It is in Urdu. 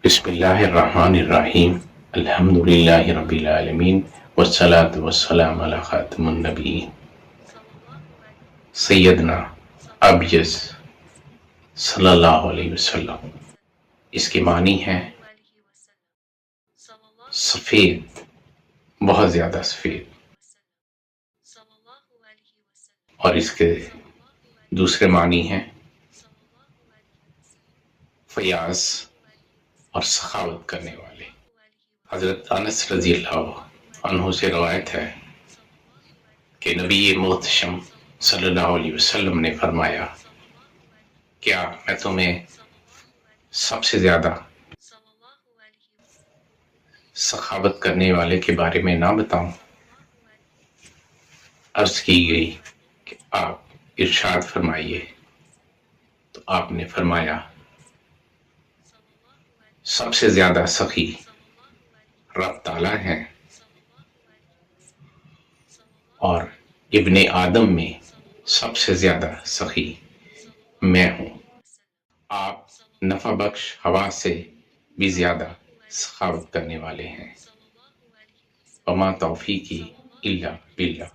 بسم اللہ الرحمن الرحیم الحمد للہ رب العالمین والصلاة والسلام علی خاتم النبیین سیدنا ابیض صلی اللہ علیہ وسلم۔ اس کے معنی ہے سفید، بہت زیادہ سفید، اور اس کے دوسرے معنی ہیں فیاض اور سخاوت کرنے والے۔ حضرت انس رضی اللہ عنہ سے روایت ہے کہ نبی محتشم صلی اللہ علیہ وسلم نے فرمایا، کیا میں تمہیں سب سے زیادہ سخاوت کرنے والے کے بارے میں نہ بتاؤں؟ عرض کی گئی کہ آپ ارشاد فرمائیے، تو آپ نے فرمایا، سب سے زیادہ سخی رب تعالیٰ ہیں، اور ابن آدم میں سب سے زیادہ سخی میں ہوں۔ آپ نفع بخش ہوا سے بھی زیادہ سخاوت کرنے والے ہیں۔ وما توفیقی الا باللہ۔